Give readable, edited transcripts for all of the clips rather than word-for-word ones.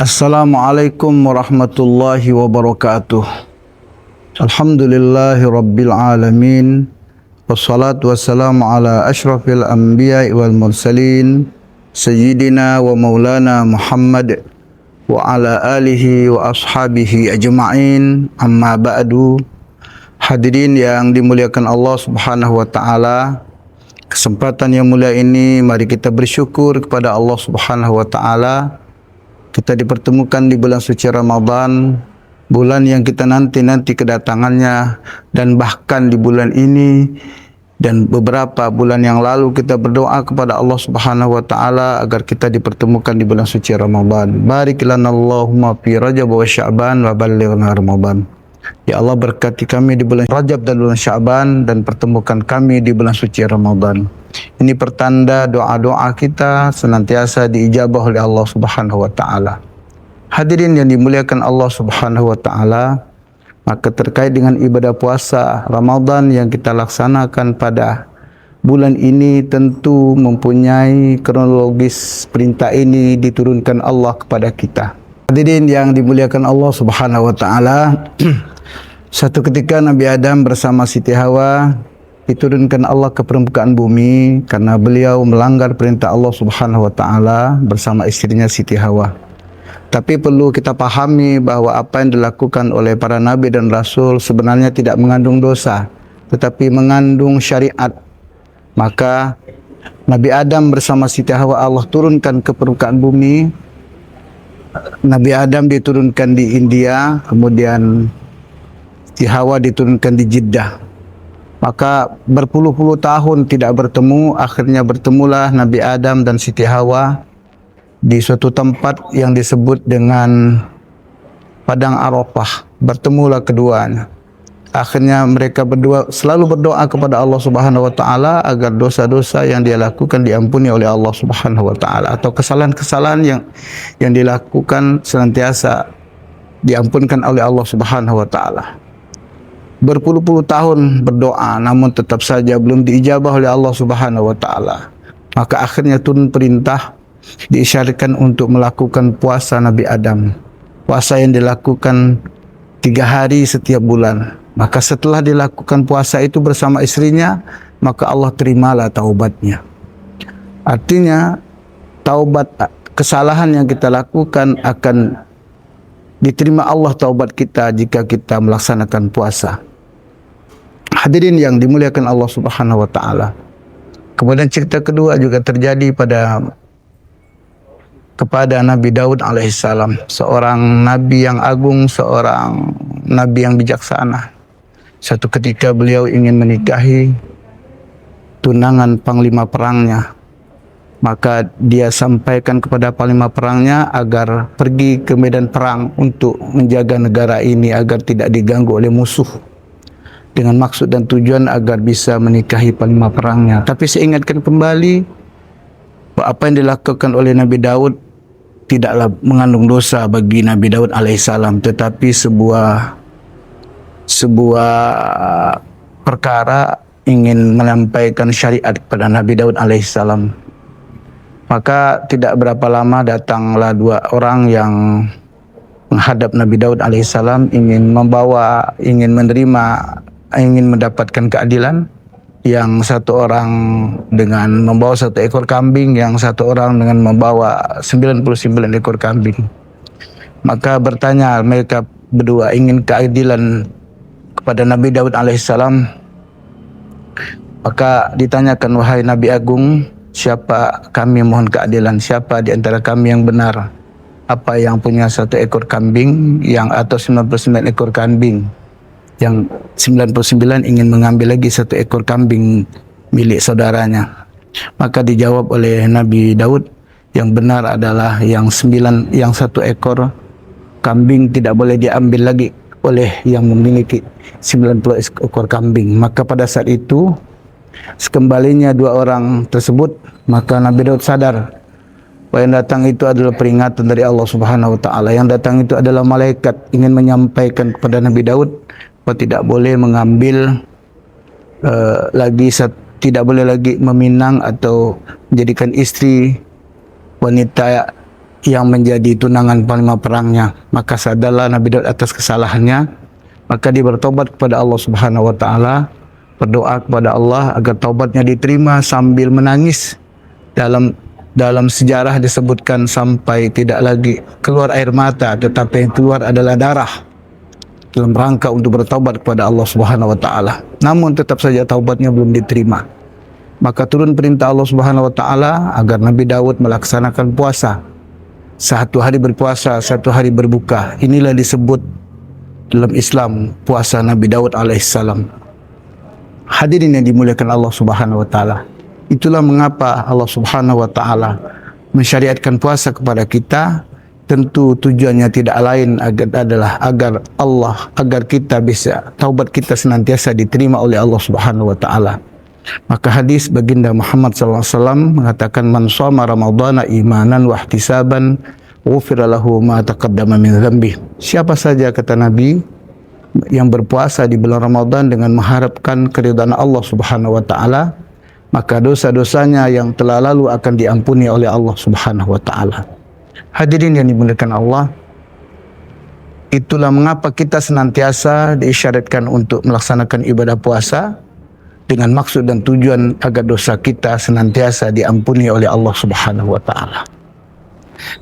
Assalamualaikum warahmatullahi wabarakatuh. Alhamdulillahi rabbil alamin. Wassalatu wassalamu ala ashrafil anbiya'i wal mursalin Sayyidina wa maulana Muhammad wa ala alihi wa ashabihi ajma'in. Amma ba'du. Hadirin yang dimuliakan Allah Subhanahu wa taala, kesempatan yang mulia ini mari kita bersyukur kepada Allah Subhanahu wa taala. Kita dipertemukan di bulan suci Ramadan, bulan yang kita nanti-nanti kedatangannya, dan bahkan di bulan ini dan beberapa bulan yang lalu kita berdoa kepada Allah Subhanahu wa taala agar kita dipertemukan di bulan suci Ramadan. Barik lana Allahumma fi Rajab wa Sya'ban wa ballighna Ramadan. Ya Allah, berkati kami di bulan Rajab dan bulan Sya'ban dan pertemukan kami di bulan suci Ramadan. Ini pertanda doa-doa kita senantiasa diijabah oleh Allah Subhanahu wa taala. Hadirin yang dimuliakan Allah Subhanahu wa taala, maka terkait dengan ibadah puasa Ramadan yang kita laksanakan pada bulan ini tentu mempunyai kronologis. Perintah ini diturunkan Allah kepada kita. Hadirin yang dimuliakan Allah Subhanahu wa taala, satu ketika Nabi Adam bersama Siti Hawa diturunkan Allah ke permukaan bumi karena beliau melanggar perintah Allah Subhanahu wa taala bersama istrinya Siti Hawa. Tapi perlu kita pahami bahwa apa yang dilakukan oleh para nabi dan rasul sebenarnya tidak mengandung dosa, tetapi mengandung syariat. Maka Nabi Adam bersama Siti Hawa Allah turunkan ke permukaan bumi. Nabi Adam diturunkan di India, kemudian Siti Hawa diturunkan di Jeddah. Maka berpuluh-puluh tahun tidak bertemu, akhirnya bertemulah Nabi Adam dan Siti Hawa di suatu tempat yang disebut dengan Padang Arafah. Bertemulah keduanya. Akhirnya mereka berdua selalu berdoa kepada Allah Subhanahu wa taala agar dosa-dosa yang dia lakukan diampuni oleh Allah Subhanahu wa taala, atau kesalahan-kesalahan yang dilakukan senantiasa diampunkan oleh Allah Subhanahu wa taala. Berpuluh-puluh tahun berdoa namun tetap saja belum diijabah oleh Allah Subhanahu wa taala. Maka akhirnya turun perintah diisyaratkan untuk melakukan puasa Nabi Adam. Puasa yang dilakukan 3 hari setiap bulan. Maka setelah dilakukan puasa itu bersama istrinya, maka Allah terimalah taubatnya. Artinya taubat kesalahan yang kita lakukan akan diterima Allah taubat kita jika kita melaksanakan puasa. Hadirin yang dimuliakan Allah Subhanahu wa taala. Kemudian cerita kedua juga terjadi kepada Nabi Daud alaihissalam, seorang nabi yang agung, seorang nabi yang bijaksana. Suatu ketika beliau ingin menikahi tunangan panglima perangnya. Maka dia sampaikan kepada panglima perangnya agar pergi ke medan perang untuk menjaga negara ini agar tidak diganggu oleh musuh, dengan maksud dan tujuan agar bisa menikahi panglima perangnya. Tapi saya ingatkan kembali bahwa apa yang dilakukan oleh Nabi Daud tidaklah mengandung dosa bagi Nabi Daud alaihissalam, tetapi sebuah perkara ingin menyampaikan syariat kepada Nabi Daud alaihissalam. Maka tidak berapa lama datanglah 2 orang yang menghadap Nabi Daud alaihissalam, ingin mendapatkan keadilan. Yang satu orang dengan membawa 1 ekor kambing, yang satu orang dengan membawa 99 ekor kambing. Maka bertanya mereka berdua ingin keadilan kepada Nabi Daud alaihissalam. Maka ditanyakan, wahai Nabi Agung, siapa kami mohon keadilan? Siapa di antara kami yang benar? Apa yang punya 1 ekor kambing atau 99 ekor kambing? Yang 99 ingin mengambil lagi 1 ekor kambing milik saudaranya. Maka dijawab oleh Nabi Daud, yang benar adalah yang 1 ekor kambing tidak boleh diambil lagi oleh yang memiliki 90 ekor kambing. Maka pada saat itu sekembalinya 2 orang tersebut, maka Nabi Daud sadar bahwa yang datang itu adalah peringatan dari Allah Subhanahu wa taala. Yang datang itu adalah malaikat ingin menyampaikan kepada Nabi Daud bahwa tidak boleh mengambil tidak boleh lagi meminang atau menjadikan istri wanita yang menjadi tunangan panglima perangnya. Maka sadarlah Nabi Daud atas kesalahannya, maka dia bertobat kepada Allah Subhanahu wa taala, berdoa kepada Allah agar taubatnya diterima sambil menangis. Dalam sejarah disebutkan sampai tidak lagi keluar air mata, tetapi yang keluar adalah darah, dalam rangka untuk bertaubat kepada Allah Subhanahu wa taala. Namun tetap saja taubatnya belum diterima. Maka turun perintah Allah Subhanahu wa taala agar Nabi Daud melaksanakan puasa. 1 hari berpuasa, 1 hari berbuka. Inilah disebut dalam Islam puasa Nabi Daud alaihissalam. Hadirin yang dimuliakan Allah Subhanahu wa taala. Itulah mengapa Allah Subhanahu wa taala mensyariatkan puasa kepada kita. Tentu tujuannya tidak lain agar kita bisa taubat kita senantiasa diterima oleh Allah Subhanahu wa taala. Maka hadis baginda Muhammad sallallahu alaihi wasallam mengatakan, man shoma ramadhana imanan wa ihtisaban ghufira lahu ma taqaddama min dzambi. Siapa saja, kata Nabi, yang berpuasa di bulan Ramadan dengan mengharapkan keridhaan Allah Subhanahu wa taala, maka dosa-dosanya yang telah lalu akan diampuni oleh Allah Subhanahu wa taala. Hadirin yang dimuliakan Allah, itulah mengapa kita senantiasa diisyaratkan untuk melaksanakan ibadah puasa dengan maksud dan tujuan agar dosa kita senantiasa diampuni oleh Allah Subhanahu wa taala.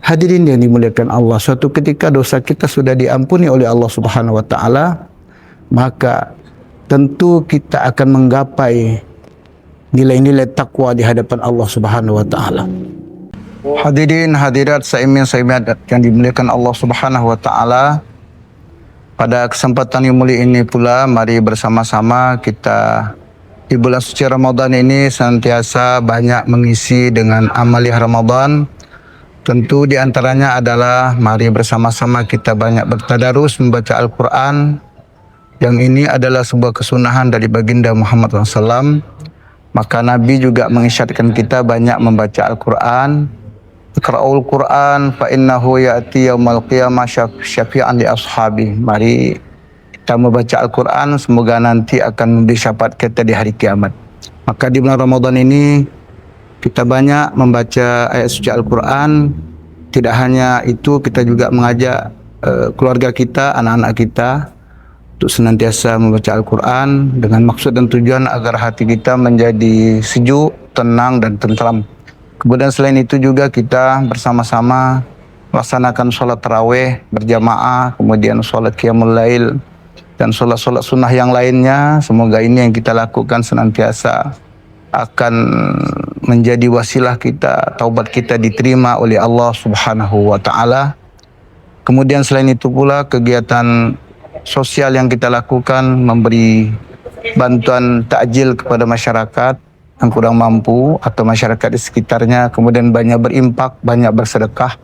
Hadirin yang dimuliakan Allah, suatu ketika dosa kita sudah diampuni oleh Allah Subhanahu wa taala, maka tentu kita akan menggapai nilai-nilai takwa di hadapan Allah Subhanahu wa taala. Hadirin hadirat saimin-saimat yang dimuliakan Allah Subhanahu wa taala, pada kesempatan yang mulia ini pula mari bersama-sama kita di bulan suci Ramadan ini senantiasa banyak mengisi dengan amaliah Ramadan. Tentu di antaranya adalah mari bersama-sama kita banyak bertadarus membaca Al-Quran. Yang ini adalah sebuah kesunahan dari baginda Muhammad SAW. Maka Nabi juga mengisyaratkan kita banyak membaca Al-Quran. Iqra'ul Quran fa innahu ya'ti yaumal qiyamah syafi'an li ashabi. Mari kita membaca Al-Quran, semoga nanti akan memberi syafaat kita di hari kiamat. Maka di bulan Ramadan ini kita banyak membaca ayat suci Al-Quran. Tidak hanya itu, kita juga mengajak keluarga kita, anak-anak kita untuk senantiasa membaca Al-Quran dengan maksud dan tujuan agar hati kita menjadi sejuk, tenang dan tentram. Kemudian selain itu juga kita bersama-sama melaksanakan sholat tarawih berjamaah, kemudian sholat qiyamul lail dan sholat-sholat sunnah yang lainnya. Semoga ini yang kita lakukan senantiasa akan menjadi wasilah kita, taubat kita diterima oleh Allah Subhanahu wa taala. Kemudian selain itu pula kegiatan sosial yang kita lakukan, memberi bantuan takjil kepada masyarakat yang kurang mampu atau masyarakat di sekitarnya, kemudian banyak berimpak, banyak bersedekah.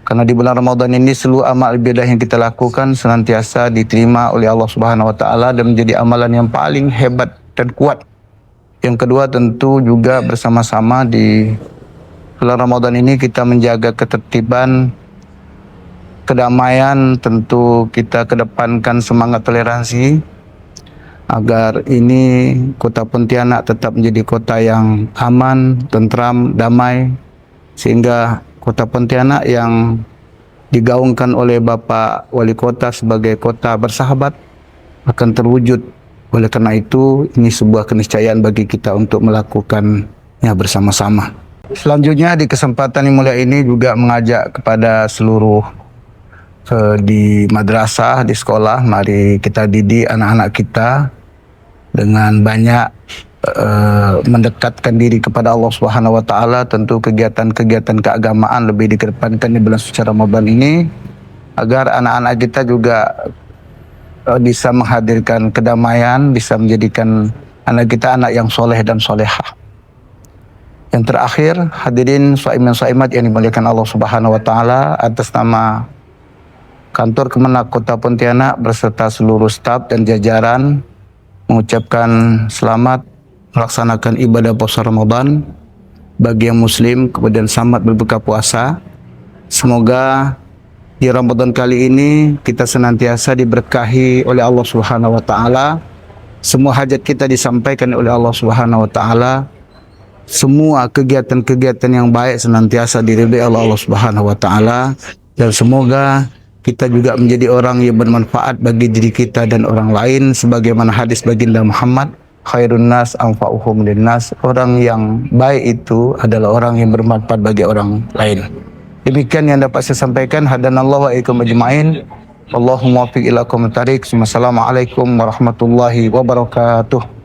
Karena di bulan Ramadan ini seluruh amal ibadah yang kita lakukan senantiasa diterima oleh Allah Subhanahu wa taala dan menjadi amalan yang paling hebat dan kuat. Yang kedua tentu juga bersama-sama di bulan Ramadan ini kita menjaga ketertiban, kedamaian. Tentu kita kedepankan semangat toleransi agar ini kota Pontianak tetap menjadi kota yang aman, tentram, damai, sehingga kota Pontianak yang digaungkan oleh Bapak Wali Kota sebagai kota bersahabat akan terwujud. Oleh karena itu, ini sebuah keniscayaan bagi kita untuk melakukannya bersama-sama. Selanjutnya di kesempatan yang mulia ini juga mengajak kepada seluruh di madrasah, di sekolah, mari kita didik anak-anak kita dengan banyak mendekatkan diri kepada Allah Subhanahu wa taala. Tentu kegiatan-kegiatan keagamaan lebih dikedepankan di bulan suci Ramadan ini agar anak-anak kita juga bisa menghadirkan kedamaian, bisa menjadikan anak kita anak yang soleh dan solehah. Yang terakhir, hadirin shaimin shaimat yang dimuliakan Allah Subhanahu wa taala, atas nama Kantor Kemenak Kota Pontianak beserta seluruh staf dan jajaran mengucapkan selamat melaksanakan ibadah puasa Ramadan bagi yang muslim, kemudian selamat berbuka puasa. Semoga di Ramadan kali ini kita senantiasa diberkahi oleh Allah Subhanahu wa taala. Semua hajat kita disampaikan oleh Allah Subhanahu wa taala semua kegiatan-kegiatan yang baik senantiasa diridhai oleh Allah Subhanahu wa taala, dan semoga kita juga menjadi orang yang bermanfaat bagi diri kita dan orang lain, sebagaimana hadis baginda Muhammad, khairun nas anfa'uhum linnas, orang yang baik itu adalah orang yang bermanfaat bagi orang lain. Demikian yang dapat saya sampaikan. Hadanallahu wa iyyakum ajma'in. Allahumma waffiq ila aqwamit thariq. Wassalamualaikum warahmatullahi wabarakatuh.